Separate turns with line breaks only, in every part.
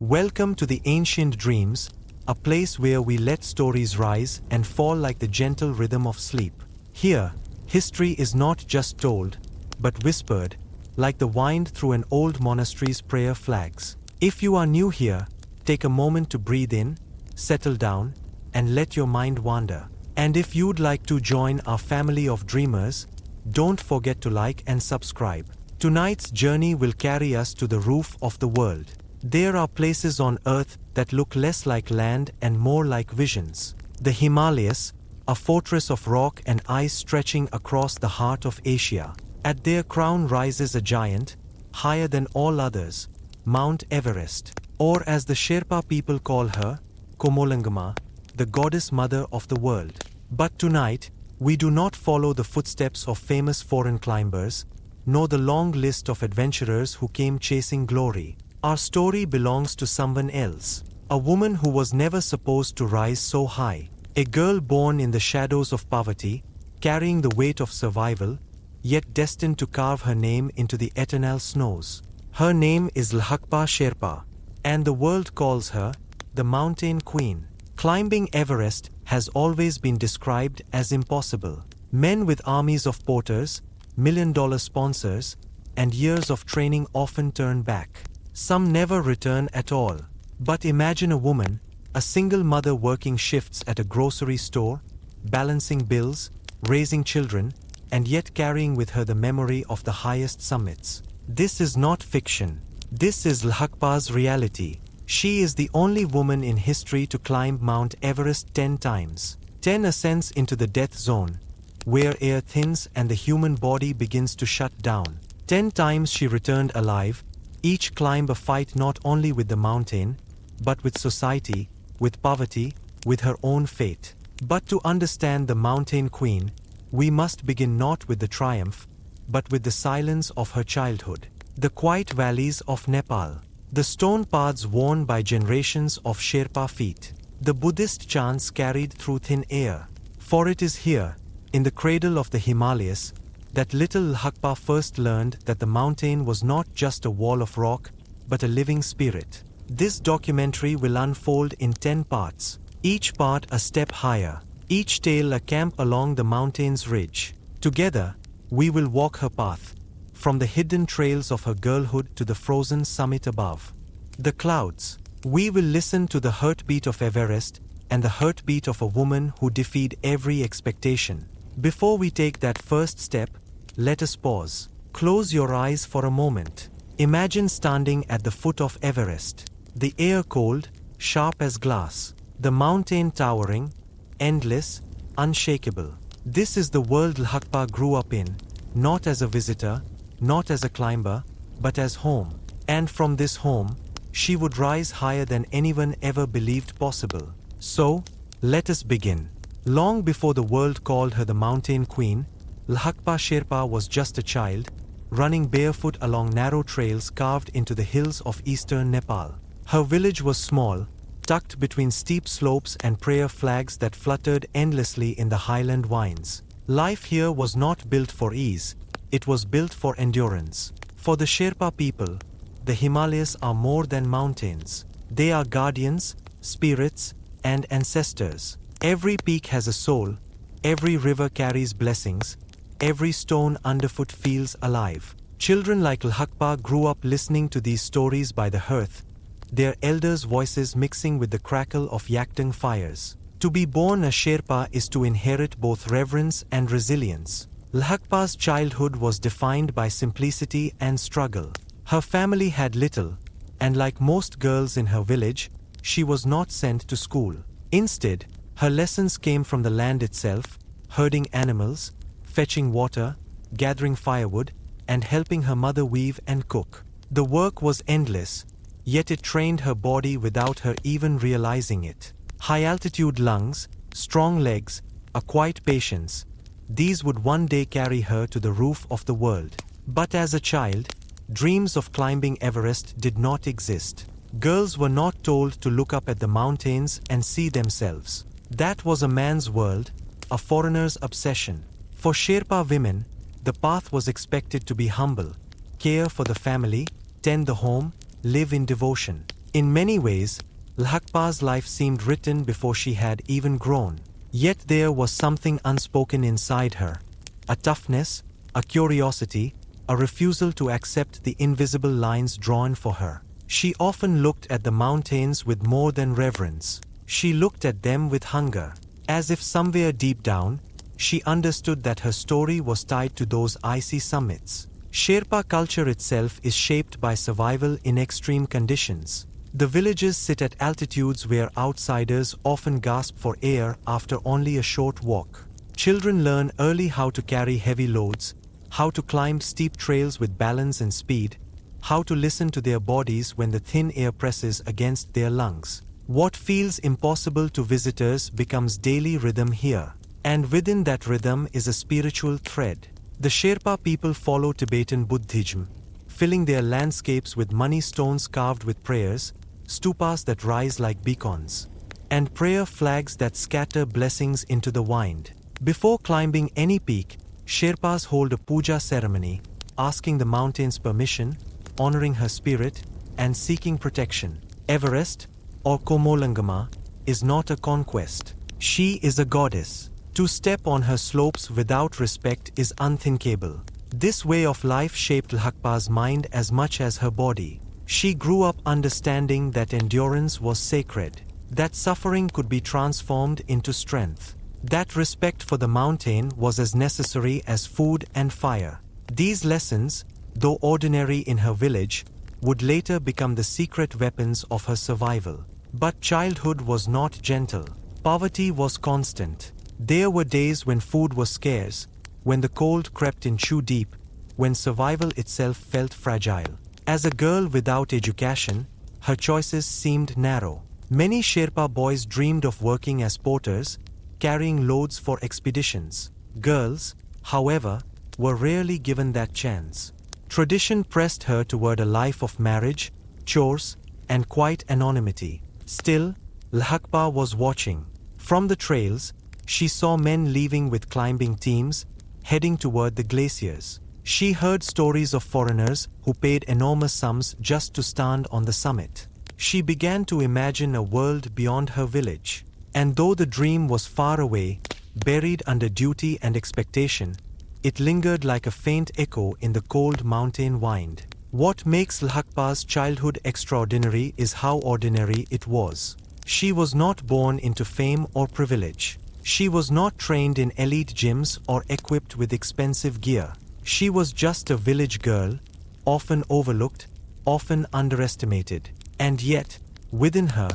Welcome to the Ancient Dreams, a place where we let stories rise and fall like the gentle rhythm of sleep. Here, history is not just told, but whispered, like the wind through an old monastery's prayer flags. If you are new here, take a moment to breathe in, settle down, and let your mind wander. And if you'd like to join our family of dreamers, don't forget to like and subscribe. Tonight's journey will carry us to the roof of the world. There are places on Earth that look less like land and more like visions. The Himalayas, a fortress of rock and ice stretching across the heart of Asia. At their crown rises a giant, higher than all others, Mount Everest, or as the Sherpa people call her, Komolangama, the goddess mother of the world. But tonight, we do not follow the footsteps of famous foreign climbers, nor the long list of adventurers who came chasing glory. Our story belongs to someone else, a woman who was never supposed to rise so high, a girl born in the shadows of poverty, carrying the weight of survival, yet destined to carve her name into the eternal snows. Her name is Lhakpa Sherpa, and the world calls her the Mountain Queen. Climbing Everest has always been described as impossible. Men with armies of porters, million-dollar sponsors, and years of training often turn back. Some never return at all. But imagine a woman, a single mother working shifts at a grocery store, balancing bills, raising children, and yet carrying with her the memory of the highest summits. This is not fiction. This is Lhakpa's reality. She is the only woman in history to climb Mount Everest 10 times. 10 ascents into the death zone, where air thins and the human body begins to shut down. 10 times she returned alive, each climb a fight not only with the mountain, but with society, with poverty, with her own fate. But to understand the Mountain Queen, we must begin not with the triumph, but with the silence of her childhood. The quiet valleys of Nepal. The stone paths worn by generations of Sherpa feet. The Buddhist chants carried through thin air. For it is here, in the cradle of the Himalayas, that little Lhakpa first learned that the mountain was not just a wall of rock, but a living spirit. This documentary will unfold in 10 parts, each part a step higher, each tale a camp along the mountain's ridge. Together, we will walk her path, from the hidden trails of her girlhood to the frozen summit above. The clouds. We will listen to the heartbeat of Everest and the heartbeat of a woman who defied every expectation. Before we take that first step, let us pause. Close your eyes for a moment. Imagine standing at the foot of Everest. The air cold, sharp as glass. The mountain towering, endless, unshakable. This is the world Lhakpa grew up in, not as a visitor, not as a climber, but as home. And from this home, she would rise higher than anyone ever believed possible. So, let us begin. Long before the world called her the Mountain Queen, Lhakpa Sherpa was just a child, running barefoot along narrow trails carved into the hills of eastern Nepal. Her village was small, tucked between steep slopes and prayer flags that fluttered endlessly in the highland winds. Life here was not built for ease. It was built for endurance. For the Sherpa people, the Himalayas are more than mountains. They are guardians, spirits, and ancestors. Every peak has a soul, every river carries blessings, every stone underfoot feels alive. Children like Lhakpa grew up listening to these stories by the hearth, their elders' voices mixing with the crackle of yaktung fires. To be born a Sherpa is to inherit both reverence and resilience. Lhakpa's childhood was defined by simplicity and struggle. Her family had little, and like most girls in her village, she was not sent to school. Instead, her lessons came from the land itself, herding animals, fetching water, gathering firewood, and helping her mother weave and cook. The work was endless, yet it trained her body without her even realizing it. High-altitude lungs, strong legs, a quiet patience, these would one day carry her to the roof of the world. But as a child, dreams of climbing Everest did not exist. Girls were not told to look up at the mountains and see themselves. That was a man's world, a foreigner's obsession. For Sherpa women, the path was expected to be humble, care for the family, tend the home, live in devotion. In many ways, Lhakpa's life seemed written before she had even grown. Yet there was something unspoken inside her. A toughness, a curiosity, a refusal to accept the invisible lines drawn for her. She often looked at the mountains with more than reverence. She looked at them with hunger, as if somewhere deep down, she understood that her story was tied to those icy summits. Sherpa culture itself is shaped by survival in extreme conditions. The villages sit at altitudes where outsiders often gasp for air after only a short walk. Children learn early how to carry heavy loads, how to climb steep trails with balance and speed, how to listen to their bodies when the thin air presses against their lungs. What feels impossible to visitors becomes daily rhythm here. And within that rhythm is a spiritual thread. The Sherpa people follow Tibetan Buddhism, filling their landscapes with money stones carved with prayers, stupas that rise like beacons, and prayer flags that scatter blessings into the wind. Before climbing any peak, Sherpas hold a puja ceremony, asking the mountain's permission, honoring her spirit, and seeking protection. Everest, or Komolangama, is not a conquest. She is a goddess. To step on her slopes without respect is unthinkable. This way of life shaped Lhakpa's mind as much as her body. She grew up understanding that endurance was sacred, that suffering could be transformed into strength, that respect for the mountain was as necessary as food and fire. These lessons, though ordinary in her village, would later become the secret weapons of her survival. But childhood was not gentle. Poverty was constant. There were days when food was scarce, when the cold crept in shoe deep, when survival itself felt fragile. As a girl without education, her choices seemed narrow. Many Sherpa boys dreamed of working as porters, carrying loads for expeditions. Girls, however, were rarely given that chance. Tradition pressed her toward a life of marriage, chores, and quiet anonymity. Still, Lhakpa was watching. From the trails, she saw men leaving with climbing teams, heading toward the glaciers. She heard stories of foreigners who paid enormous sums just to stand on the summit. She began to imagine a world beyond her village. And though the dream was far away, buried under duty and expectation, it lingered like a faint echo in the cold mountain wind. What makes Lhakpa's childhood extraordinary is how ordinary it was. She was not born into fame or privilege. She was not trained in elite gyms or equipped with expensive gear. She was just a village girl, often overlooked, often underestimated. And yet, within her,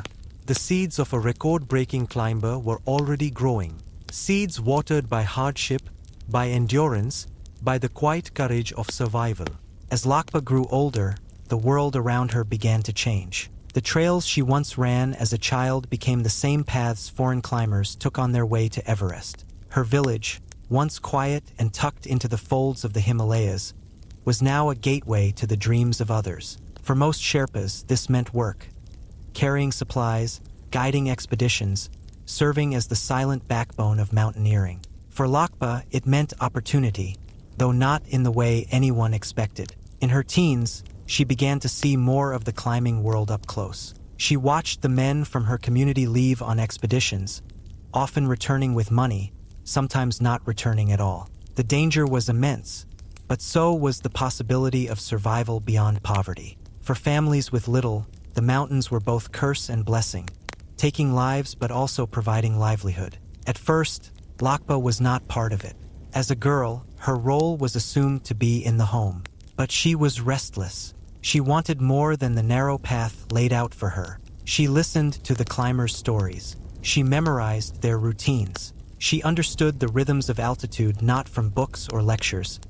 the seeds of a record-breaking climber were already growing. Seeds watered by hardship, by endurance, by the quiet courage of survival. As Lhakpa grew older, the world around her began to change. The trails she once ran as a child became the same paths foreign climbers took on their way to Everest. Her village, once quiet and tucked into the folds of the Himalayas, was now a gateway to the dreams of others. For most Sherpas, this meant work, carrying supplies, guiding expeditions, serving as the silent backbone of mountaineering. For Lhakpa, it meant opportunity, though not in the way anyone expected. In her teens, she began to see more of the climbing world up close. She watched the men from her community leave on expeditions, often returning with money, sometimes not returning at all. The danger was immense, but so was the possibility of survival beyond poverty. For families with little, the mountains were both curse and blessing, taking lives but also providing livelihood. At first, Lhakpa was not part of it. As a girl, her role was assumed to be in the home. But she was restless. She wanted more than the narrow path laid out for her. She listened to the climbers' stories. She memorized their routines. She understood the rhythms of altitude not from books or lectures,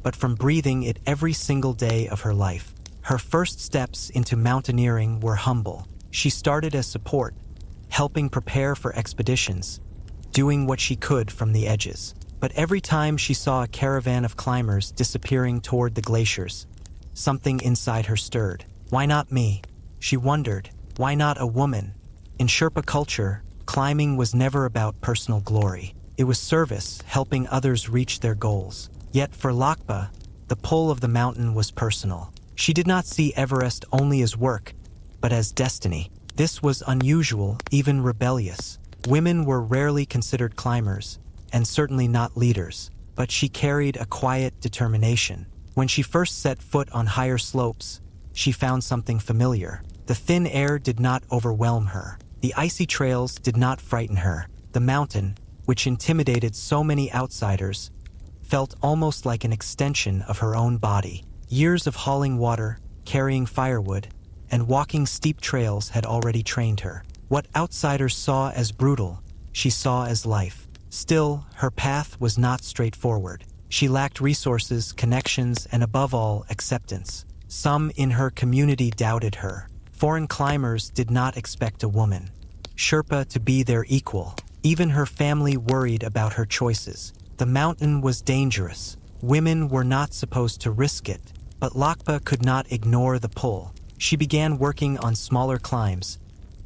but from breathing it every single day of her life. Her first steps into mountaineering were humble. She started as support, helping prepare for expeditions, doing what she could from the edges. But every time she saw a caravan of climbers disappearing toward the glaciers, something inside her stirred. Why not me? She wondered. Why not a woman? In Sherpa culture, climbing was never about personal glory. It was service, helping others reach their goals. Yet for Lhakpa, the pull of the mountain was personal. She did not see Everest only as work, but as destiny. This was unusual, even rebellious. Women were rarely considered climbers, and certainly not leaders, but she carried a quiet determination. When she first set foot on higher slopes, she found something familiar. The thin air did not overwhelm her. The icy trails did not frighten her. The mountain, which intimidated so many outsiders, felt almost like an extension of her own body. Years of hauling water, carrying firewood, and walking steep trails had already trained her. What outsiders saw as brutal, she saw as life. Still, her path was not straightforward. She lacked resources, connections, and above all, acceptance. Some in her community doubted her. Foreign climbers did not expect a woman, Sherpa, to be their equal. Even her family worried about her choices. The mountain was dangerous. Women were not supposed to risk it. But Lhakpa could not ignore the pull. She began working on smaller climbs,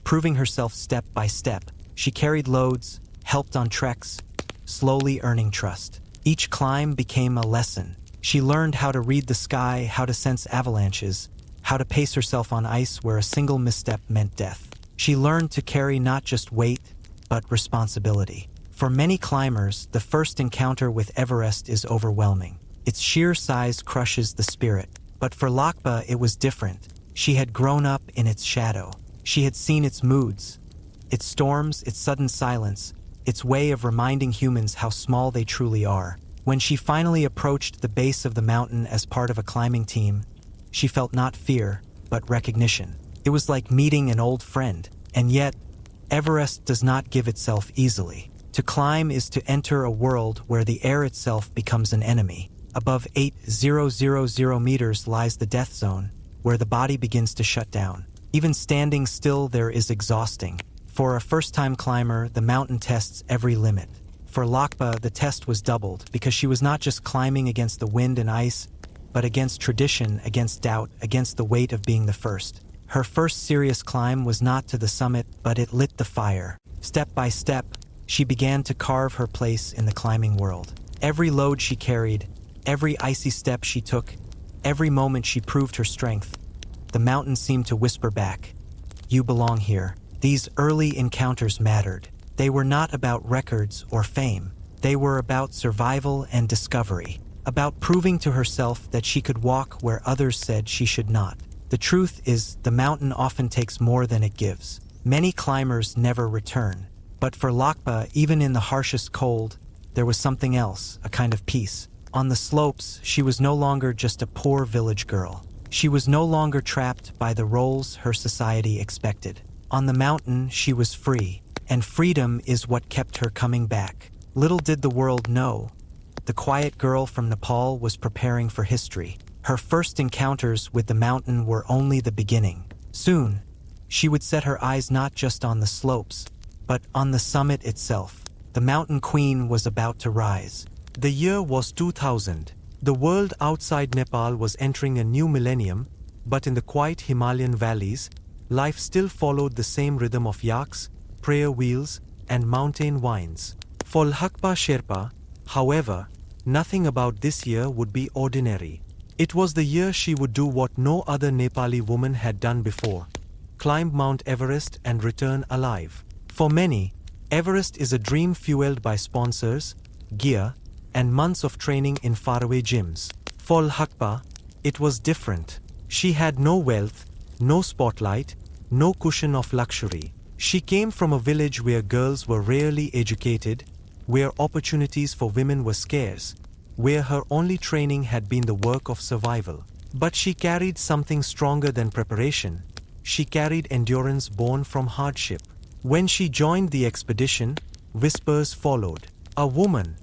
proving herself step by step. She carried loads, helped on treks, slowly earning trust. Each climb became a lesson. She learned how to read the sky, how to sense avalanches, how to pace herself on ice where a single misstep meant death. She learned to carry not just weight, but responsibility. For many climbers, the first encounter with Everest is overwhelming. Its sheer size crushes the spirit. But for Lhakpa, it was different. She had grown up in its shadow. She had seen its moods, its storms, its sudden silence, its way of reminding humans how small they truly are. When she finally approached the base of the mountain as part of a climbing team, she felt not fear, but recognition. It was like meeting an old friend. And yet, Everest does not give itself easily. To climb is to enter a world where the air itself becomes an enemy. Above 8,000 meters lies the death zone, where the body begins to shut down. Even standing still there is exhausting. For a first-time climber, the mountain tests every limit. For Lhakpa, the test was doubled, because she was not just climbing against the wind and ice, but against tradition, against doubt, against the weight of being the first. Her first serious climb was not to the summit, but it lit the fire. Step by step, she began to carve her place in the climbing world. Every load she carried, every icy step she took, every moment she proved her strength, the mountain seemed to whisper back, "You belong here." These early encounters mattered. They were not about records or fame. They were about survival and discovery, about proving to herself that she could walk where others said she should not. The truth is, the mountain often takes more than it gives. Many climbers never return. But for Lhakpa, even in the harshest cold, there was something else, a kind of peace. On the slopes, she was no longer just a poor village girl. She was no longer trapped by the roles her society expected. On the mountain, she was free, and freedom is what kept her coming back. Little did the world know, the quiet girl from Nepal was preparing for history. Her first encounters with the mountain were only the beginning. Soon, she would set her eyes not just on the slopes, but on the summit itself. The Mountain Queen was about to rise. The year was 2000. The world outside Nepal was entering a new millennium, but in the quiet Himalayan valleys, life still followed the same rhythm of yaks, prayer wheels, and mountain wines. For Lhakpa Sherpa, however, nothing about this year would be ordinary. It was the year she would do what no other Nepali woman had done before: climb Mount Everest and return alive. For many, Everest is a dream fueled by sponsors, gear, and months of training in faraway gyms. For Lhakpa, it was different. She had no wealth, no spotlight, no cushion of luxury. She came from a village where girls were rarely educated, where opportunities for women were scarce, where her only training had been the work of survival. But she carried something stronger than preparation. She carried endurance born from hardship. When she joined the expedition, whispers followed. A woman?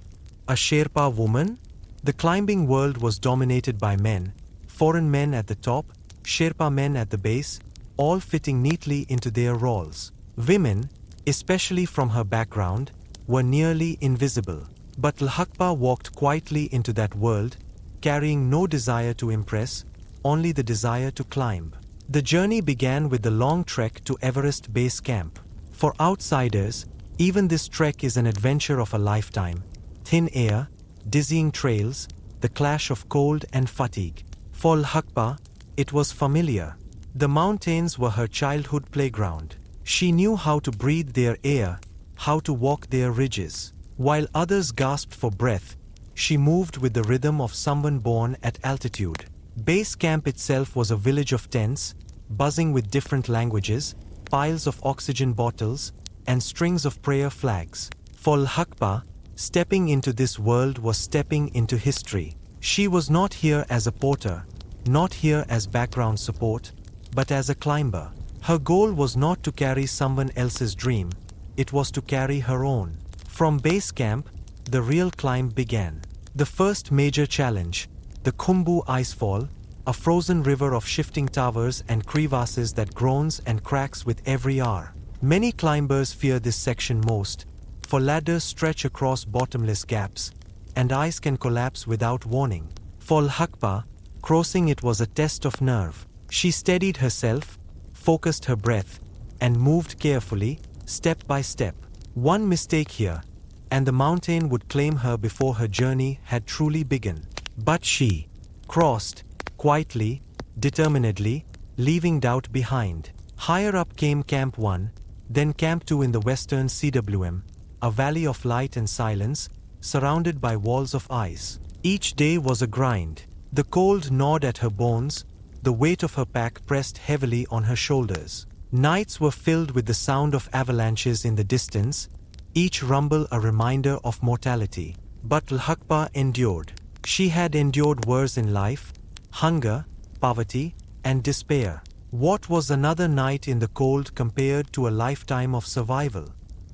A Sherpa woman? The climbing world was dominated by men, foreign men at the top, Sherpa men at the base, all fitting neatly into their roles. Women, especially from her background, were nearly invisible. But Lhakpa walked quietly into that world, carrying no desire to impress, only the desire to climb. The journey began with the long trek to Everest Base Camp. For outsiders, even this trek is an adventure of a lifetime. Thin air, dizzying trails, the clash of cold and fatigue. For Lhakpa, it was familiar. The mountains were her childhood playground. She knew how to breathe their air, how to walk their ridges. While others gasped for breath, she moved with the rhythm of someone born at altitude. Base camp itself was a village of tents, buzzing with different languages, piles of oxygen bottles, and strings of prayer flags. For Lhakpa, stepping into this world was stepping into history. She was not here as a porter, not here as background support, but as a climber. Her goal was not to carry someone else's dream, it was to carry her own. From base camp, the real climb began. The first major challenge, the Khumbu Icefall, a frozen river of shifting towers and crevasses that groans and cracks with every hour. Many climbers fear this section most, for ladders stretch across bottomless gaps, and ice can collapse without warning. For Lhakpa, crossing it was a test of nerve. She steadied herself, focused her breath, and moved carefully, step by step. One mistake here, and the mountain would claim her before her journey had truly begun. But she crossed, quietly, determinedly, leaving doubt behind. Higher up came Camp 1, then Camp 2 in the western CWM, a valley of light and silence, surrounded by walls of ice. Each day was a grind. The cold gnawed at her bones, the weight of her pack pressed heavily on her shoulders. Nights were filled with the sound of avalanches in the distance, each rumble a reminder of mortality. But Lhakpa endured. She had endured worse in life, hunger, poverty, and despair. What was another night in the cold compared to a lifetime of survival?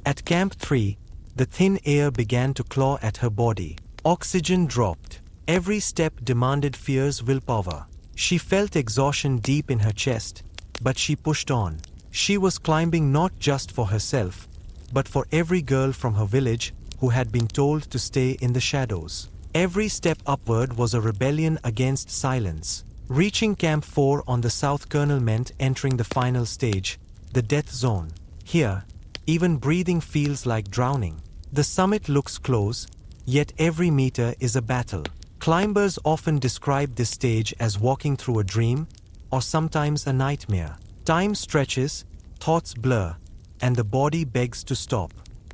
At Camp 3, the thin air began to claw at her body. Oxygen dropped. Every step demanded fierce willpower. She felt exhaustion deep in her chest, but she pushed on. She was climbing not just for herself, but for every girl from her village who had been told to stay in the shadows. Every step upward was a rebellion against silence. Reaching Camp 4 on the south kernel meant entering the final stage, the death zone. Here, even breathing feels like drowning. The summit looks close, yet every meter is a battle. Climbers often describe this stage as walking through a dream, or sometimes a nightmare. Time stretches, thoughts blur, and the body begs to stop.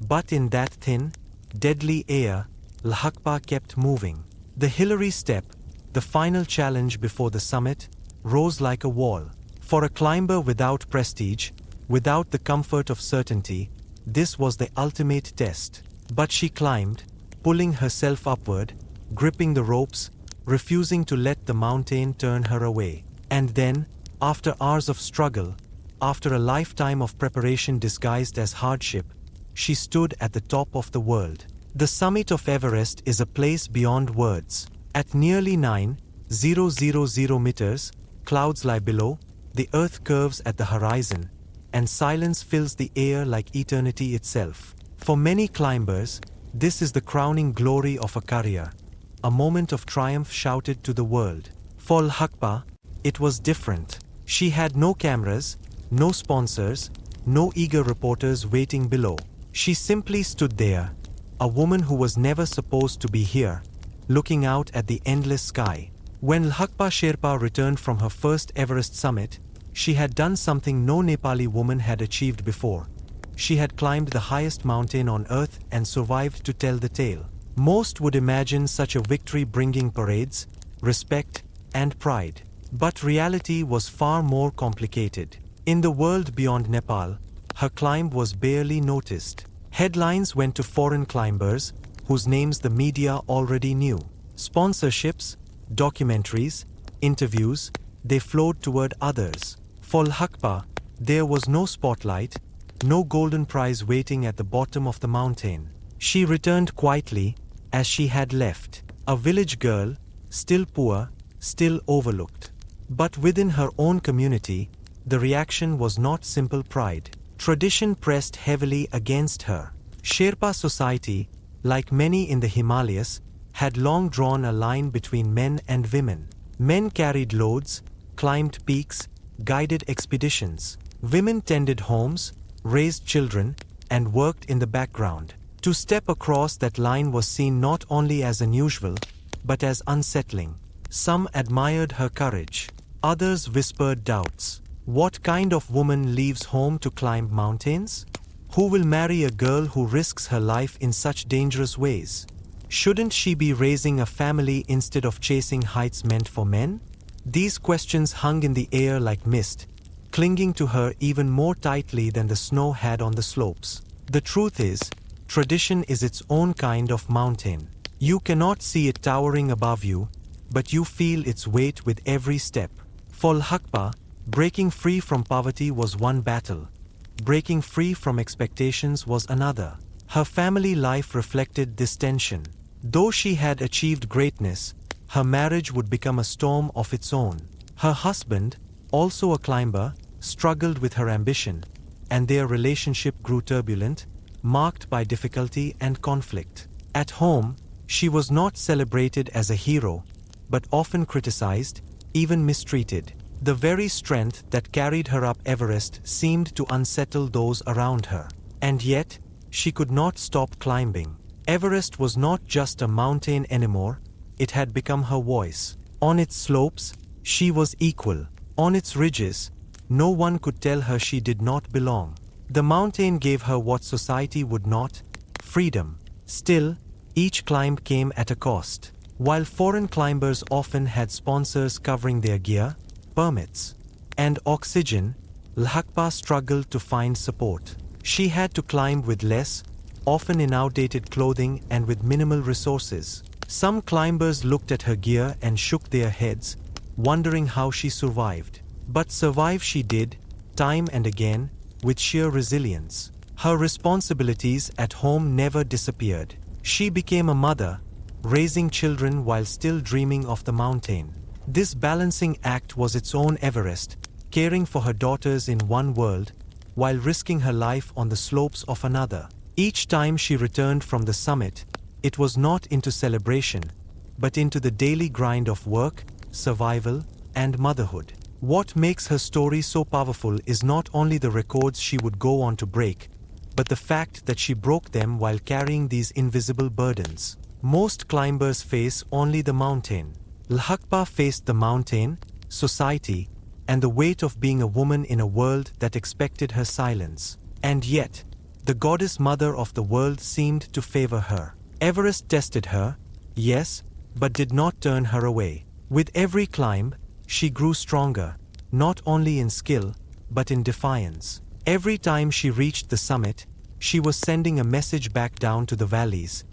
But in that thin, deadly air, Lhakpa kept moving. The Hillary step, the final challenge before the summit, rose like a wall. For a climber without prestige, without the comfort of certainty, this was the ultimate test. But she climbed, pulling herself upward, gripping the ropes, refusing to let the mountain turn her away. And then, after hours of struggle, after a lifetime of preparation disguised as hardship, she stood at the top of the world. The summit of Everest is a place beyond words. At nearly 9,000 meters, clouds lie below, the earth curves at the horizon, and silence fills the air like eternity itself. For many climbers, this is the crowning glory of a career, a moment of triumph shouted to the world. For Lhakpa, it was different. She had no cameras, no sponsors, no eager reporters waiting below. She simply stood there, a woman who was never supposed to be here, looking out at the endless sky. When Lhakpa Sherpa returned from her first Everest summit, she had done something no Nepali woman had achieved before. She had climbed the highest mountain on earth and survived to tell the tale. Most would imagine such a victory bringing parades, respect, and pride. But reality was far more complicated. In the world beyond Nepal, her climb was barely noticed. Headlines went to foreign climbers, whose names the media already knew. Sponsorships, documentaries, interviews, they flowed toward others. For Lhakpa, there was no spotlight, no golden prize waiting at the bottom of the mountain. She returned quietly, as she had left, a village girl, still poor, still overlooked. But within her own community, the reaction was not simple pride. Tradition pressed heavily against her. Sherpa society, like many in the Himalayas, had long drawn a line between men and women. Men carried loads, climbed peaks, guided expeditions. Women tended homes, raised children, and worked in the background. To step across that line was seen not only as unusual, but as unsettling. Some admired her courage. Others whispered doubts. What kind of woman leaves home to climb mountains? Who will marry a girl who risks her life in such dangerous ways? Shouldn't she be raising a family instead of chasing heights meant for men? These questions hung in the air like mist, clinging to her even more tightly than the snow had on the slopes. The truth is, tradition is its own kind of mountain. You cannot see it towering above you, but you feel its weight with every step. For Lhakpa, breaking free from poverty was one battle. Breaking free from expectations was another. Her family life reflected this tension. Though she had achieved greatness, her marriage would become a storm of its own. Her husband, also a climber, struggled with her ambition, and their relationship grew turbulent, marked by difficulty and conflict. At home, she was not celebrated as a hero, but often criticized, even mistreated. The very strength that carried her up Everest seemed to unsettle those around her. And yet, she could not stop climbing. Everest was not just a mountain anymore, it had become her voice. On its slopes, she was equal. On its ridges, no one could tell her she did not belong. The mountain gave her what society would not: freedom. Still, each climb came at a cost. While foreign climbers often had sponsors covering their gear, permits, and oxygen, Lhakpa struggled to find support. She had to climb with less, often in outdated clothing and with minimal resources. Some climbers looked at her gear and shook their heads, wondering how she survived. But survive she did, time and again, with sheer resilience. Her responsibilities at home never disappeared. She became a mother, raising children while still dreaming of the mountain. This balancing act was its own Everest, caring for her daughters in one world, while risking her life on the slopes of another. Each time she returned from the summit, it was not into celebration, but into the daily grind of work, survival, and motherhood. What makes her story so powerful is not only the records she would go on to break, but the fact that she broke them while carrying these invisible burdens. Most climbers face only the mountain. Lhakpa faced the mountain, society, and the weight of being a woman in a world that expected her silence. And yet, the goddess mother of the world seemed to favor her. Everest tested her, yes, but did not turn her away. With every climb, she grew stronger, not only in skill, but in defiance. Every time she reached the summit, she was sending a message back down to the valleys.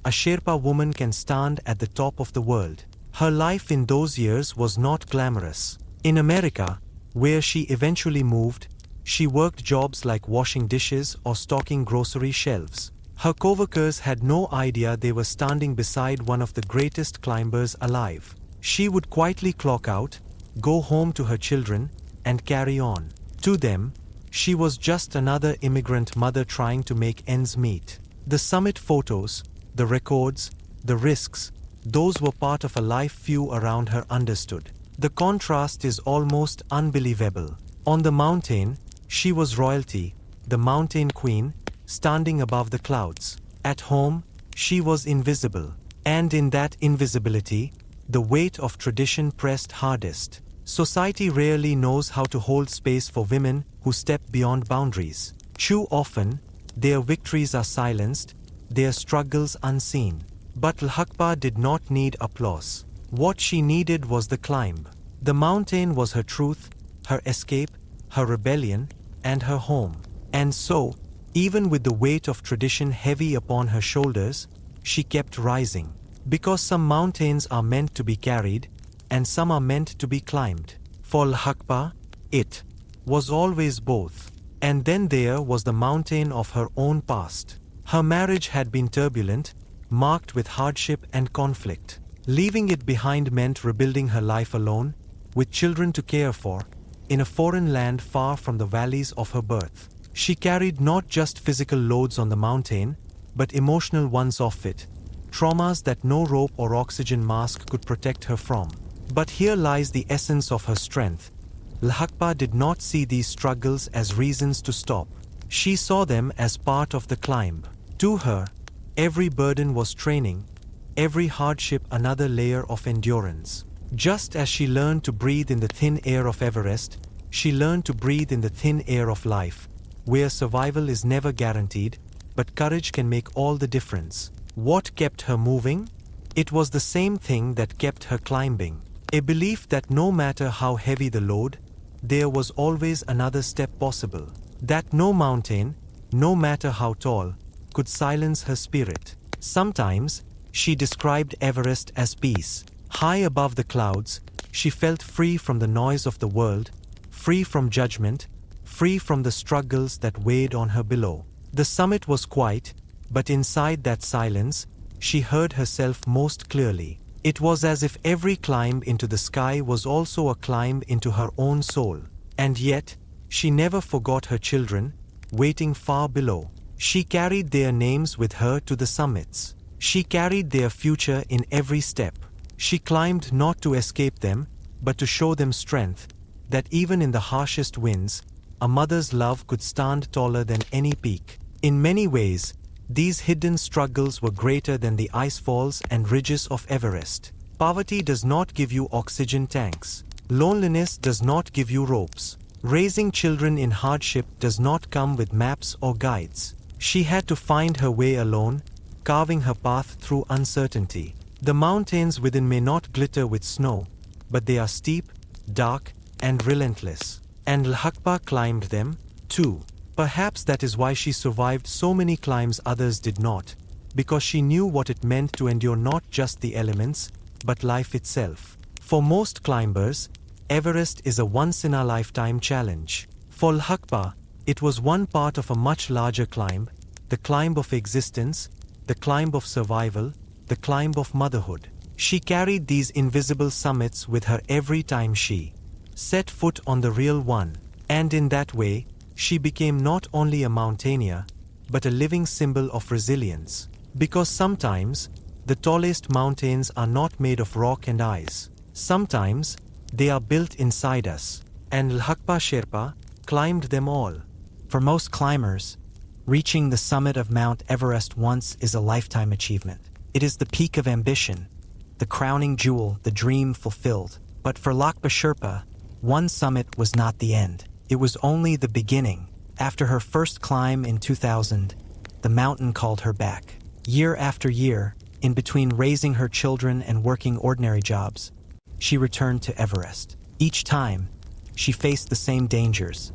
A Sherpa woman can stand at the top of the world. Her life in those years was not glamorous. In America, where she eventually moved, she worked jobs like washing dishes or stocking grocery shelves. Her coworkers had no idea they were standing beside one of the greatest climbers alive. She would quietly clock out, go home to her children, and carry on. To them, she was just another immigrant mother trying to make ends meet. The summit photos, the records, the risks, those were part of a life few around her understood. The contrast is almost unbelievable. On the mountain, she was royalty, the mountain queen, standing above the clouds. At home, she was invisible. And in that invisibility, the weight of tradition pressed hardest. Society rarely knows how to hold space for women who step beyond boundaries. Too often, their victories are silenced, their struggles unseen. But Lhakpa did not need applause. What she needed was the climb. The mountain was her truth, her escape, her rebellion, and her home. And so, even with the weight of tradition heavy upon her shoulders, she kept rising. Because some mountains are meant to be carried, and some are meant to be climbed. For Lhakpa, it was always both. And then there was the mountain of her own past. Her marriage had been turbulent, marked with hardship and conflict. Leaving it behind meant rebuilding her life alone, with children to care for, in a foreign land far from the valleys of her birth. She carried not just physical loads on the mountain, but emotional ones off it, traumas that no rope or oxygen mask could protect her from. But here lies the essence of her strength. Lhakpa did not see these struggles as reasons to stop. She saw them as part of the climb. To her, every burden was training, every hardship another layer of endurance. Just as she learned to breathe in the thin air of Everest, She learned to breathe in the thin air of life, where survival is never guaranteed, but courage can make all the difference. What kept her moving? It was the same thing that kept her climbing. A belief that no matter how heavy the load, there was always another step possible. That no mountain, no matter how tall, could silence her spirit. Sometimes, she described Everest as peace. High above the clouds, she felt free from the noise of the world, free from judgment, free from the struggles that weighed on her below. The summit was quiet, but inside that silence, she heard herself most clearly. It was as if every climb into the sky was also a climb into her own soul. And yet, she never forgot her children, waiting far below. She carried their names with her to the summits. She carried their future in every step. She climbed not to escape them, but to show them strength, that even in the harshest winds, a mother's love could stand taller than any peak. In many ways, these hidden struggles were greater than the icefalls and ridges of Everest. Poverty does not give you oxygen tanks. Loneliness does not give you ropes. Raising children in hardship does not come with maps or guides. She had to find her way alone, carving her path through uncertainty. The mountains within may not glitter with snow, but they are steep, dark, and relentless. And Lhakpa climbed them, too. Perhaps that is why she survived so many climbs others did not, because she knew what it meant to endure not just the elements, but life itself. For most climbers, Everest is a once-in-a-lifetime challenge. For Lhakpa, it was one part of a much larger climb, the climb of existence, the climb of survival, the climb of motherhood. She carried these invisible summits with her every time she set foot on the real one, and in that way, she became not only a mountaineer, but a living symbol of resilience. Because sometimes, the tallest mountains are not made of rock and ice. Sometimes, they are built inside us, and Lhakpa Sherpa climbed them all.
For most climbers, reaching the summit of Mount Everest once is a lifetime achievement. It is the peak of ambition, the crowning jewel, the dream fulfilled. But for Lhakpa Sherpa, one summit was not the end. It was only the beginning. After her first climb in 2000, the mountain called her back. Year after year, in between raising her children and working ordinary jobs, she returned to Everest. Each time, she faced the same dangers: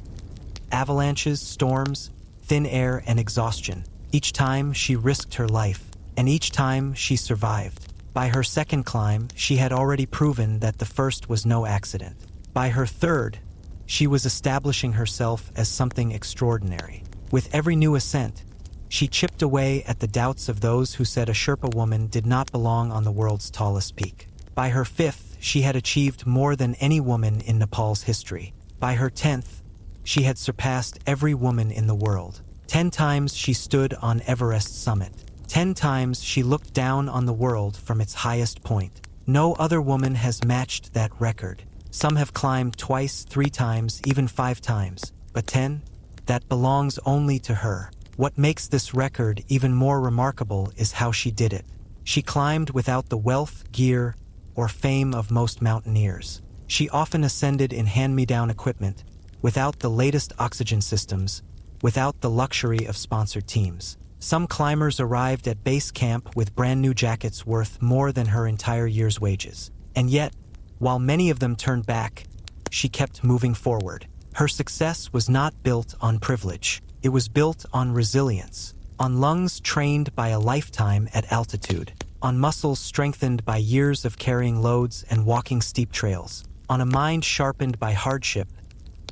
avalanches, storms, thin air, and exhaustion. Each time, she risked her life, and each time, she survived. By her second climb, she had already proven that the first was no accident. By her third, she was establishing herself as something extraordinary. With every new ascent, she chipped away at the doubts of those who said a Sherpa woman did not belong on the world's tallest peak. By her fifth, she had achieved more than any woman in Nepal's history. By her 10th, she had surpassed every woman in the world. 10 times she stood on Everest summit. 10 times she looked down on the world from its highest point. No other woman has matched that record. Some have climbed twice, 3 times, even 5 times. But 10? That belongs only to her. What makes this record even more remarkable is how she did it. She climbed without the wealth, gear, or fame of most mountaineers. She often ascended in hand-me-down equipment, without the latest oxygen systems, without the luxury of sponsored teams. Some climbers arrived at base camp with brand-new jackets worth more than her entire year's wages. And yet, while many of them turned back, she kept moving forward. Her success was not built on privilege. It was built on resilience, on lungs trained by a lifetime at altitude, on muscles strengthened by years of carrying loads and walking steep trails, on a mind sharpened by hardship,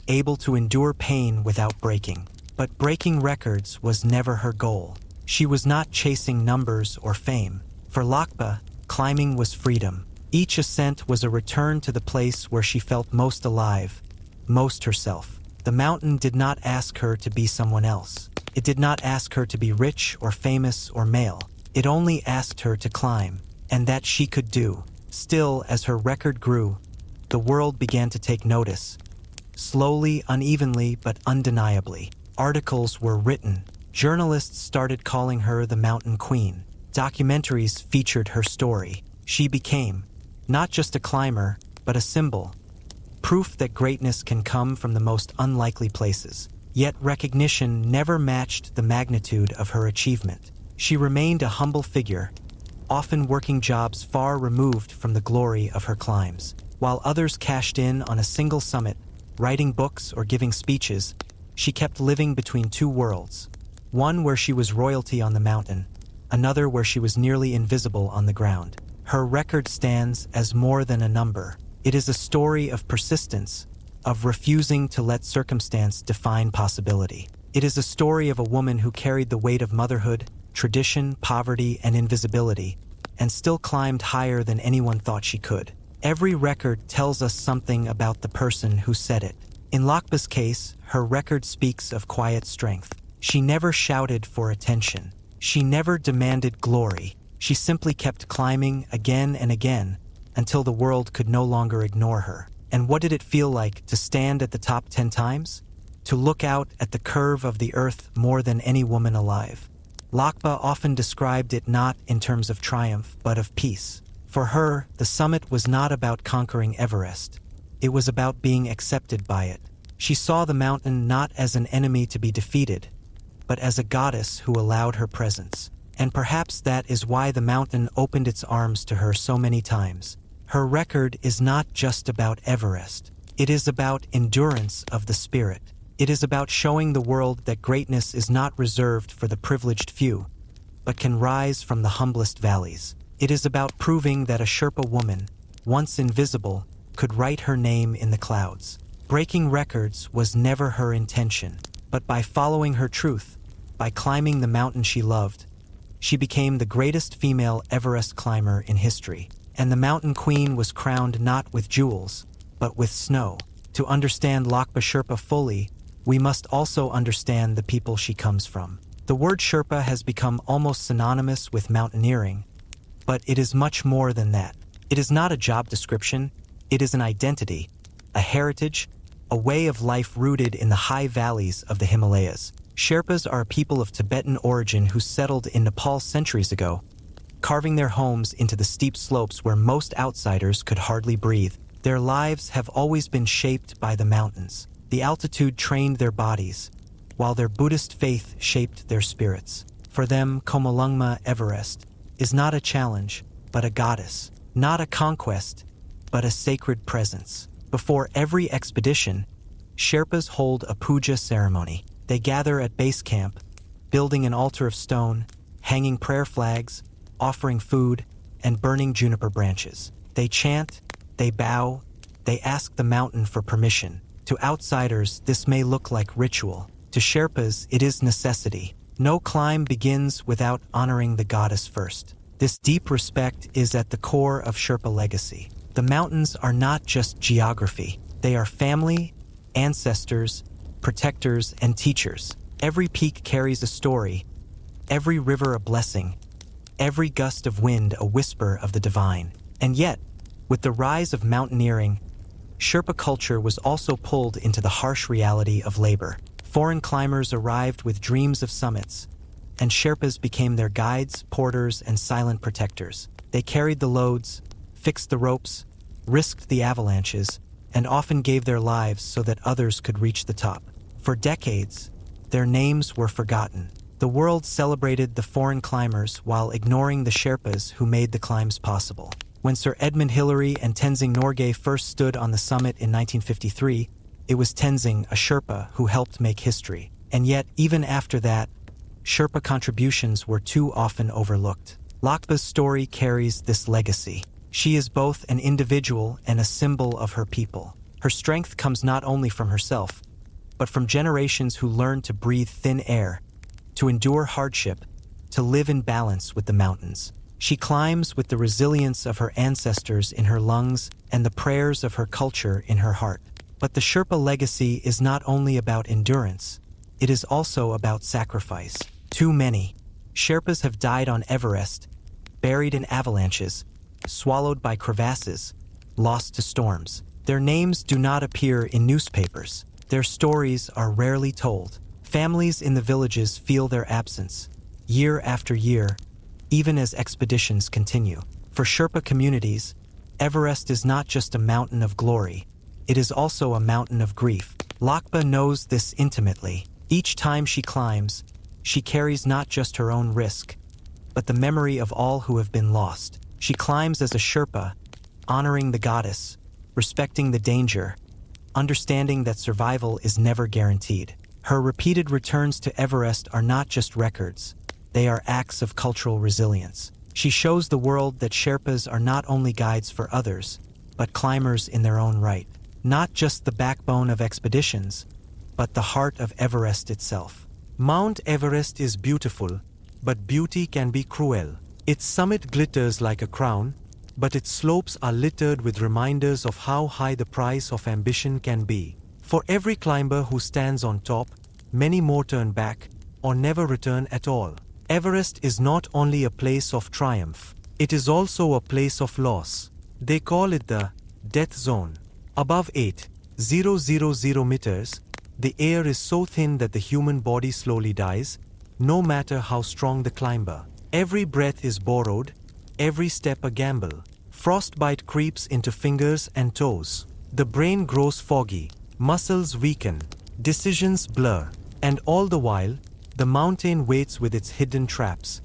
able to endure pain without breaking. But breaking records was never her goal. She was not chasing numbers or fame. For Lhakpa, climbing was freedom. Each ascent was a return to the place where she felt most alive, most herself. The mountain did not ask her to be someone else. It did not ask her to be rich or famous or male. It only asked her to climb, and that she could do. Still, as her record grew, the world began to take notice. Slowly, unevenly, but undeniably. Articles were written. Journalists started calling her the Mountain Queen. Documentaries featured her story. She became not just a climber, but a symbol. proof that greatness can come from the most unlikely places. Yet recognition never matched the magnitude of her achievement. She remained a humble figure, often working jobs far removed from the glory of her climbs. While others cashed in on a single summit, writing books or giving speeches, she kept living between two worlds. One where she was royalty on the mountain, another where she was nearly invisible on the ground. Her record stands as more than a number. It is a story of persistence, of refusing to let circumstance define possibility. It is a story of a woman who carried the weight of motherhood, tradition, poverty, and invisibility, and still climbed higher than anyone thought she could. Every record tells us something about the person who set it. In Lhakpa's case, her record speaks of quiet strength. She never shouted for attention. She never demanded glory. She simply kept climbing again and again until the world could no longer ignore her. And what did it feel like to stand at the top 10 times? To look out at the curve of the earth more than any woman alive. Lhakpa often described it not in terms of triumph, but of peace. For her, the summit was not about conquering Everest. It was about being accepted by it. She saw the mountain not as an enemy to be defeated, but as a goddess who allowed her presence. And perhaps that is why the mountain opened its arms to her so many times. Her record is not just about Everest. It is about endurance of the spirit. It is about showing the world that greatness is not reserved for the privileged few, but can rise from the humblest valleys. It is about proving that a Sherpa woman, once invisible, could write her name in the clouds. Breaking records was never her intention, but by following her truth, by climbing the mountain she loved, she became the greatest female Everest climber in history. And the Mountain Queen was crowned not with jewels, but with snow. To understand Lhakpa Sherpa fully, we must also understand the people she comes from. The word Sherpa has become almost synonymous with mountaineering, but it is much more than that. It is not a job description, it is an identity, a heritage, a way of life rooted in the high valleys of the Himalayas. Sherpas are a people of Tibetan origin who settled in Nepal centuries ago, carving their homes into the steep slopes where most outsiders could hardly breathe. Their lives have always been shaped by the mountains. The altitude trained their bodies, while their Buddhist faith shaped their spirits. For them, Komalungma Everest is not a challenge, but a goddess. Not a conquest, but a sacred presence. Before every expedition, Sherpas hold a puja ceremony. They gather at base camp, building an altar of stone, hanging prayer flags, offering food, and burning juniper branches. They chant, they bow, they ask the mountain for permission. To outsiders, this may look like ritual. To Sherpas, it is necessity. No climb begins without honoring the goddess first. This deep respect is at the core of Sherpa legacy. The mountains are not just geography. They are family, ancestors, protectors, and teachers. Every peak carries a story, every river a blessing, every gust of wind a whisper of the divine. And yet, with the rise of mountaineering, Sherpa culture was also pulled into the harsh reality of labor. Foreign climbers arrived with dreams of summits, and Sherpas became their guides, porters, and silent protectors. They carried the loads, fixed the ropes, risked the avalanches, and often gave their lives so that others could reach the top. For decades, their names were forgotten. The world celebrated the foreign climbers while ignoring the Sherpas who made the climbs possible. When Sir Edmund Hillary and Tenzing Norgay first stood on the summit in 1953, it was Tenzing, a Sherpa, who helped make history. And yet, even after that, Sherpa contributions were too often overlooked. Lhakpa's story carries this legacy. She is both an individual and a symbol of her people. Her strength comes not only from herself, but from generations who learned to breathe thin air, to endure hardship, to live in balance with the mountains. She climbs with the resilience of her ancestors in her lungs and the prayers of her culture in her heart. But the Sherpa legacy is not only about endurance, it is also about sacrifice. Too many Sherpas have died on Everest, buried in avalanches, swallowed by crevasses, lost to storms. Their names do not appear in newspapers. Their stories are rarely told. Families in the villages feel their absence, year after year, even as expeditions continue. For Sherpa communities, Everest is not just a mountain of glory, it is also a mountain of grief. Lhakpa knows this intimately. Each time she climbs, she carries not just her own risk, but the memory of all who have been lost. She climbs as a Sherpa, honoring the goddess, respecting the danger, understanding that survival is never guaranteed. Her repeated returns to Everest are not just records, they are acts of cultural resilience. She shows the world that Sherpas are not only guides for others, but climbers in their own right. Not just the backbone of expeditions, but the heart of Everest itself.
Mount Everest is beautiful, but beauty can be cruel. Its summit glitters like a crown, but its slopes are littered with reminders of how high the price of ambition can be. For every climber who stands on top, many more turn back, or never return at all. Everest is not only a place of triumph, it is also a place of loss. They call it the death zone. Above 8,000 meters, the air is so thin that the human body slowly dies, no matter how strong the climber. Every breath is borrowed, every step a gamble. Frostbite creeps into fingers and toes. The brain grows foggy, muscles weaken, decisions blur, and all the while, the mountain waits with its hidden traps: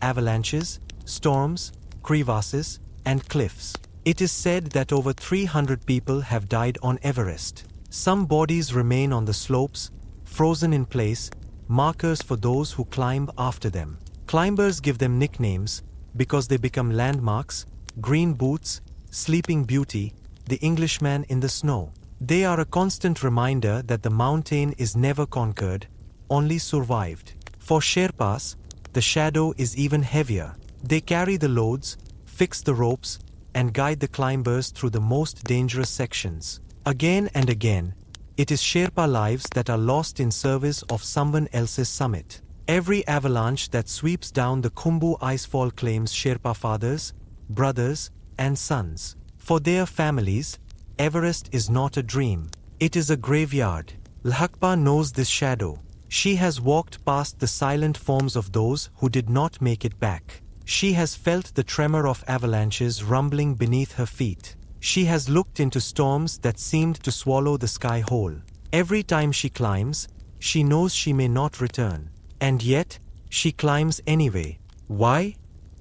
avalanches, storms, crevasses, and cliffs. It is said that over 300 people have died on Everest. Some bodies remain on the slopes, frozen in place, markers for those who climb after them. Climbers give them nicknames because they become landmarks: Green Boots, Sleeping Beauty, the Englishman in the snow. They are a constant reminder that the mountain is never conquered, only survived. For Sherpas, the shadow is even heavier. They carry the loads, fix the ropes, and guide the climbers through the most dangerous sections. Again and again, it is Sherpa lives that are lost in service of someone else's summit. Every avalanche that sweeps down the Khumbu icefall claims Sherpa fathers, brothers, and sons. For their families, Everest is not a dream. It is a graveyard. Lhakpa knows this shadow. She has walked past the silent forms of those who did not make it back. She has felt the tremor of avalanches rumbling beneath her feet. She has looked into storms that seemed to swallow the sky whole. Every time she climbs, she knows she may not return. And yet, she climbs anyway. Why?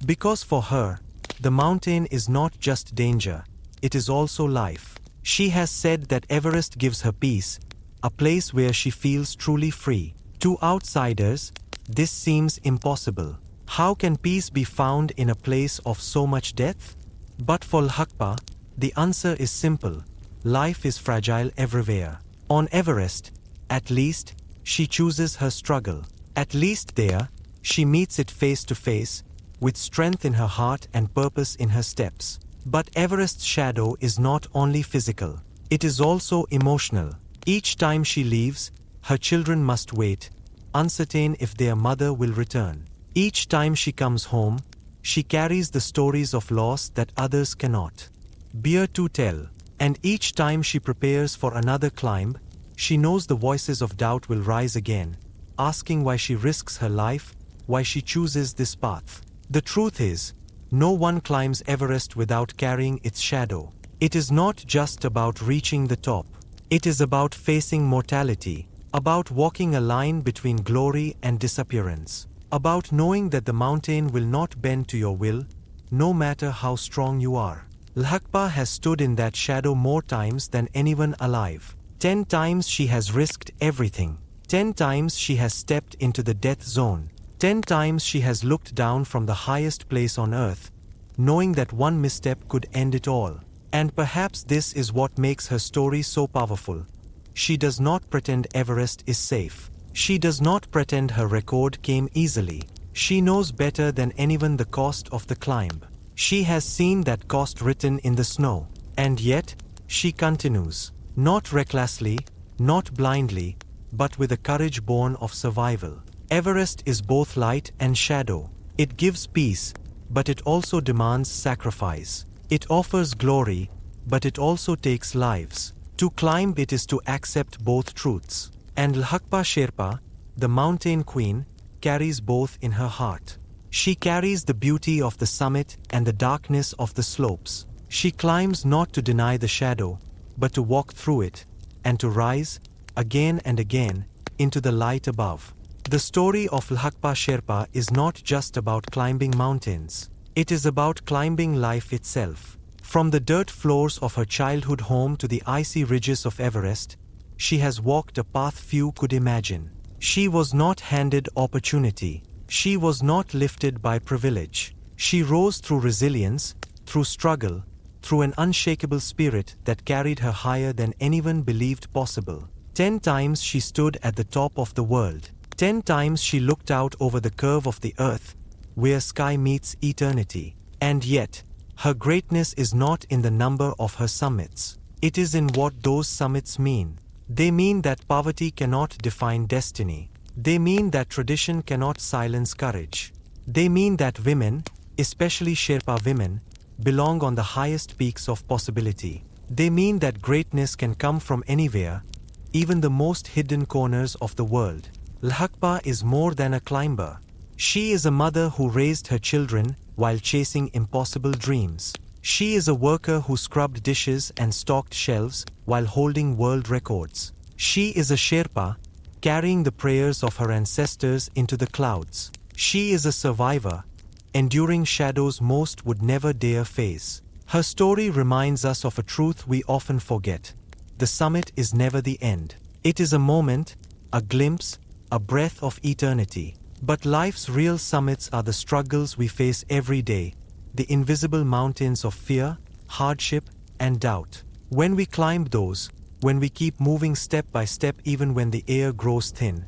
Because for her, the mountain is not just danger, it is also life. She has said that Everest gives her peace, a place where she feels truly free. To outsiders, this seems impossible. How can peace be found in a place of so much death? But for Lhakpa, the answer is simple. Life is fragile everywhere. On Everest, at least, she chooses her struggle. At least there, she meets it face to face, with strength in her heart and purpose in her steps. But Everest's shadow is not only physical, it is also emotional. Each time she leaves, her children must wait, uncertain if their mother will return. Each time she comes home, she carries the stories of loss that others cannot bear to tell. And each time she prepares for another climb, she knows the voices of doubt will rise again, asking why she risks her life, why she chooses this path. The truth is, no one climbs Everest without carrying its shadow. It is not just about reaching the top. It is about facing mortality, about walking a line between glory and disappearance, about knowing that the mountain will not bend to your will, no matter how strong you are. Lhakpa has stood in that shadow more times than anyone alive. 10 times she has risked everything. 10 times she has stepped into the death zone. 10 times she has looked down from the highest place on earth, knowing that one misstep could end it all. And perhaps this is what makes her story so powerful. She does not pretend Everest is safe. She does not pretend her record came easily. She knows better than anyone the cost of the climb. She has seen that cost written in the snow. And yet, she continues. Not recklessly, not blindly, but with a courage born of survival. Everest is both light and shadow. It gives peace, but it also demands sacrifice. It offers glory, but it also takes lives. To climb it is to accept both truths. And Lhakpa Sherpa, the mountain queen, carries both in her heart. She carries the beauty of the summit and the darkness of the slopes. She climbs not to deny the shadow, but to walk through it, and to rise, again and again, into the light above. The story of Lhakpa Sherpa is not just about climbing mountains. It is about climbing life itself. From the dirt floors of her childhood home to the icy ridges of Everest, she has walked a path few could imagine. She was not handed opportunity. She was not lifted by privilege. She rose through resilience, through struggle, through an unshakable spirit that carried her higher than anyone believed possible. 10 times she stood at the top of the world. 10 times she looked out over the curve of the earth, where sky meets eternity. And yet, her greatness is not in the number of her summits. It is in what those summits mean. They mean that poverty cannot define destiny. They mean that tradition cannot silence courage. They mean that women, especially Sherpa women, belong on the highest peaks of possibility. They mean that greatness can come from anywhere, even the most hidden corners of the world. Lhakpa is more than a climber. She is a mother who raised her children while chasing impossible dreams. She is a worker who scrubbed dishes and stocked shelves while holding world records. She is a Sherpa, carrying the prayers of her ancestors into the clouds. She is a survivor, enduring shadows most would never dare face. Her story reminds us of a truth we often forget. The summit is never the end. It is a moment, a glimpse, a breath of eternity. But life's real summits are the struggles we face every day, the invisible mountains of fear, hardship, and doubt. When we climb those, when we keep moving step by step even when the air grows thin,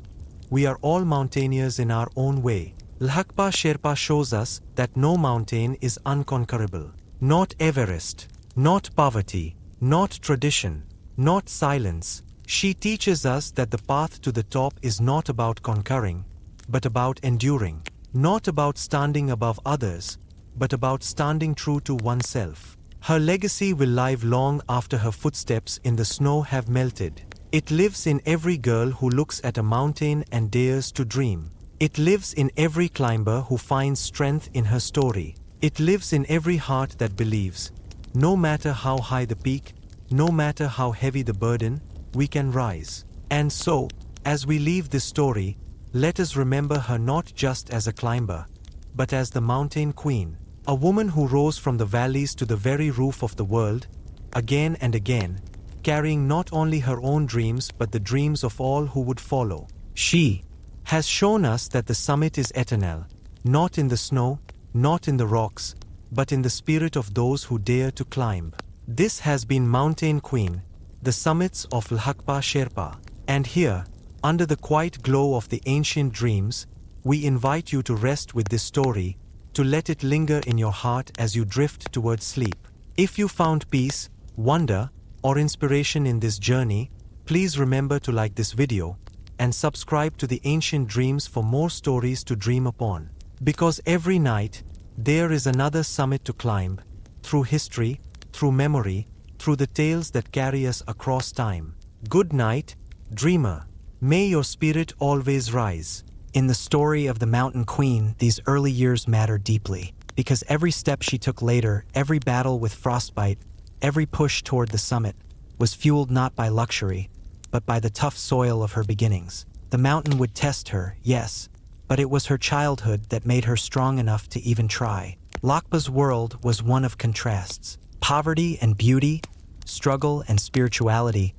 we are all mountaineers in our own way. Lhakpa Sherpa shows us that no mountain is unconquerable. Not Everest, not poverty, not tradition, not silence. She teaches us that the path to the top is not about conquering, but about enduring. Not about standing above others, but about standing true to oneself. Her legacy will live long after her footsteps in the snow have melted. It lives in every girl who looks at a mountain and dares to dream. It lives in every climber who finds strength in her story. It lives in every heart that believes, no matter how high the peak, no matter how heavy the burden, we can rise. And so, as we leave this story, let us remember her not just as a climber, but as the Mountain Queen, a woman who rose from the valleys to the very roof of the world, again and again, carrying not only her own dreams but the dreams of all who would follow. She has shown us that the summit is eternal, not in the snow, not in the rocks, but in the spirit of those who dare to climb. This has been Mountain Queen, the summits of Lhakpa Sherpa. And here, under the quiet glow of the ancient dreams, we invite you to rest with this story, to let it linger in your heart as you drift towards sleep. If you found peace, wonder, or inspiration in this journey, please remember to like this video and subscribe to the Ancient Dreams for more stories to dream upon. Because every night, there is another summit to climb, through history, through memory, through the tales that carry us across time. Good night, dreamer. May your spirit always rise.
In the story of the Mountain Queen, these early years matter deeply, because every step she took later, every battle with frostbite, every push toward the summit, was fueled not by luxury, but by the tough soil of her beginnings. The mountain would test her, yes, but it was her childhood that made her strong enough to even try. Lhakpa's world was one of contrasts. Poverty and beauty, struggle and spirituality,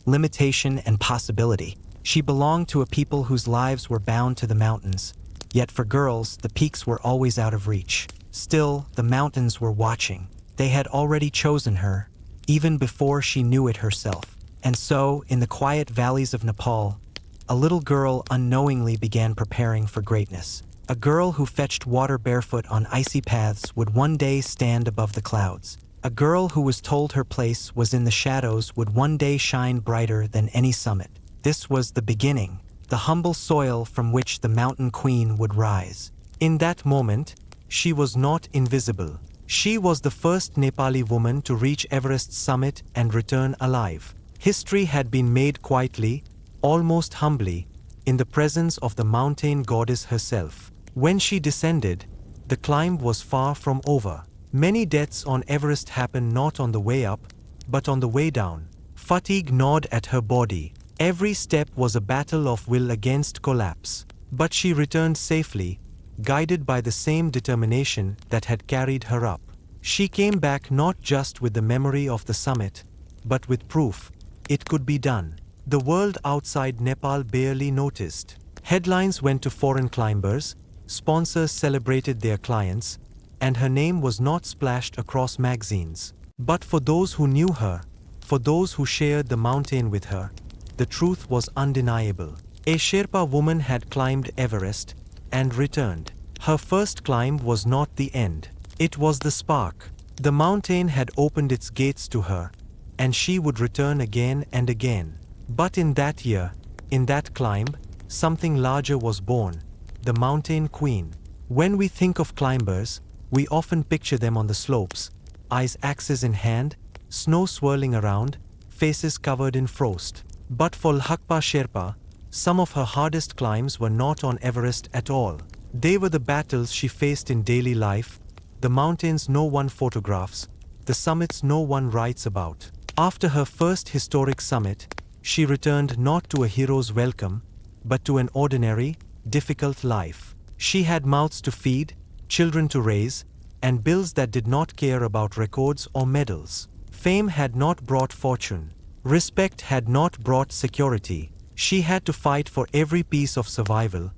limitation and possibility. She belonged to a people whose lives were bound to the mountains, yet for girls, the peaks were always out of reach. Still, the mountains were watching. They had already chosen her, even before she knew it herself. And so, in the quiet valleys of Nepal, a little girl unknowingly began preparing for greatness. A girl who fetched water barefoot on icy paths would one day stand above the clouds. A girl who was told her place was in the shadows would one day shine brighter than any summit. This was the beginning, the humble soil from which the Mountain Queen would rise. In that moment, she was not invisible. She was the first Nepali woman to reach Everest's summit and return alive. History had been made quietly, almost humbly, in the presence of the mountain goddess herself. When she descended, the climb was far from over. Many deaths on Everest happen not on the way up, but on the way down.
Fatigue gnawed at her body. Every step was a battle of will against collapse. But she returned safely, guided by the same determination that had carried her up. She came back not just with the memory of the summit, but with proof it could be done. The world outside Nepal barely noticed. Headlines went to foreign climbers, sponsors celebrated their clients, and her name was not splashed across magazines. But for those who knew her, for those who shared the mountain with her, the truth was undeniable. A Sherpa woman had climbed Everest and returned. Her first climb was not the end. It was the spark. The mountain had opened its gates to her, and she would return again and again. But in that year, in that climb, something larger was born, the Mountain Queen. When we think of climbers, we often picture them on the slopes, eyes axes in hand, snow swirling around, faces covered in frost. But for Lhakpa Sherpa, some of her hardest climbs were not on Everest at all. They were the battles she faced in daily life, the mountains no one photographs, the summits no one writes about. After her first historic summit, she returned not to a hero's welcome, but to an ordinary, difficult life. She had mouths to feed, children to raise, and bills that did not care about records or medals. Fame had not brought fortune. Respect had not brought security. She had to fight for every piece of survival,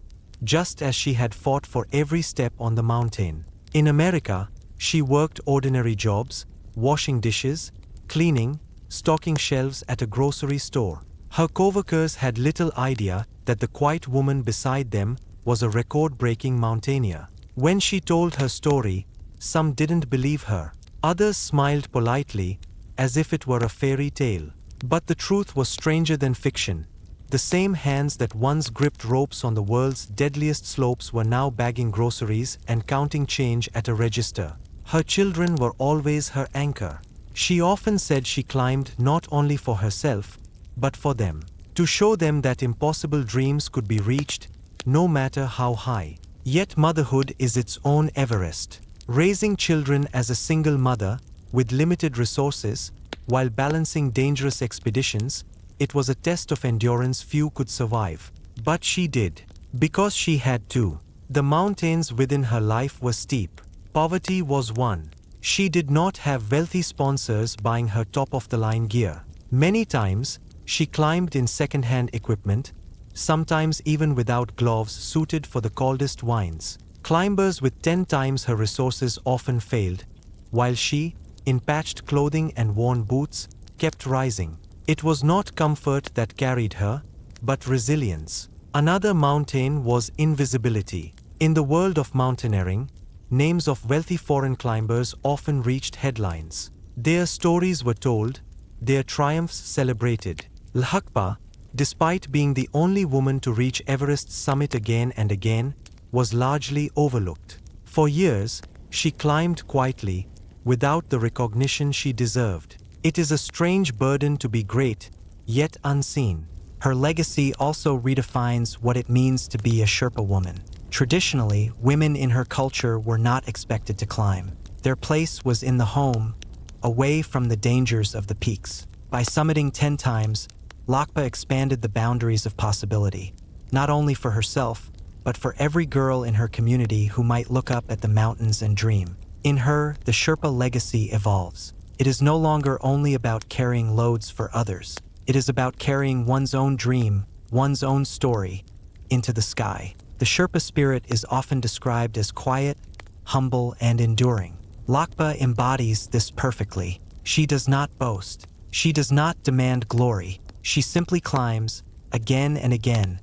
just as she had fought for every step on the mountain. In America, she worked ordinary jobs, washing dishes, cleaning, stocking shelves at a grocery store. Her coworkers had little idea that the quiet woman beside them was a record-breaking mountaineer. When she told her story, some didn't believe her. Others smiled politely, as if it were a fairy tale. But the truth was stranger than fiction. The same hands that once gripped ropes on the world's deadliest slopes were now bagging groceries and counting change at a register. Her children were always her anchor. She often said she climbed not only for herself, but for them. To show them that impossible dreams could be reached, no matter how high. Yet motherhood is its own Everest. Raising children as a single mother, with limited resources, while balancing dangerous expeditions, it was a test of endurance few could survive. But she did. Because she had to. The mountains within her life were steep. Poverty was one. She did not have wealthy sponsors buying her top-of-the-line gear. Many times, she climbed in second-hand equipment, sometimes even without gloves suited for the coldest winds. Climbers with 10 times her resources often failed, while she, in patched clothing and worn boots, kept rising. It was not comfort that carried her, but resilience. Another mountain was invisibility. In the world of mountaineering, names of wealthy foreign climbers often reached headlines. Their stories were told, their triumphs celebrated. Lhakpa, despite being the only woman to reach Everest's summit again and again, was largely overlooked. For years, she climbed quietly, without the recognition she deserved. It is a strange burden to be great, yet unseen. Her legacy also redefines what it means to be a Sherpa woman. Traditionally, women in her culture were not expected to climb. Their place was in the home, away from the dangers of the peaks. By summiting 10 times, Lhakpa expanded the boundaries of possibility, not only for herself, but for every girl in her community who might look up at the mountains and dream. In her, the Sherpa legacy evolves. It is no longer only about carrying loads for others. It is about carrying one's own dream, one's own story, into the sky. The Sherpa spirit is often described as quiet, humble, and enduring. Lhakpa embodies this perfectly. She does not boast. She does not demand glory. She simply climbs, again and again,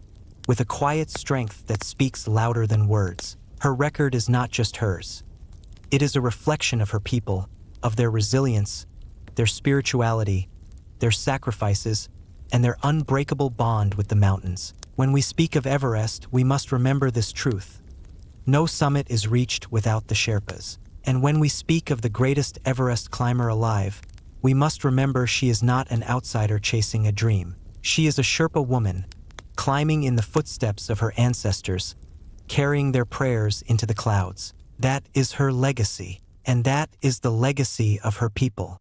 with a quiet strength that speaks louder than words. Her record is not just hers. It is a reflection of her people, of their resilience, their spirituality, their sacrifices, and their unbreakable bond with the mountains. When we speak of Everest, we must remember this truth. No summit is reached without the Sherpas. And when we speak of the greatest Everest climber alive, we must remember she is not an outsider chasing a dream. She is a Sherpa woman, climbing in the footsteps of her ancestors, carrying their prayers into the clouds. That is her legacy, and that is the legacy of her people.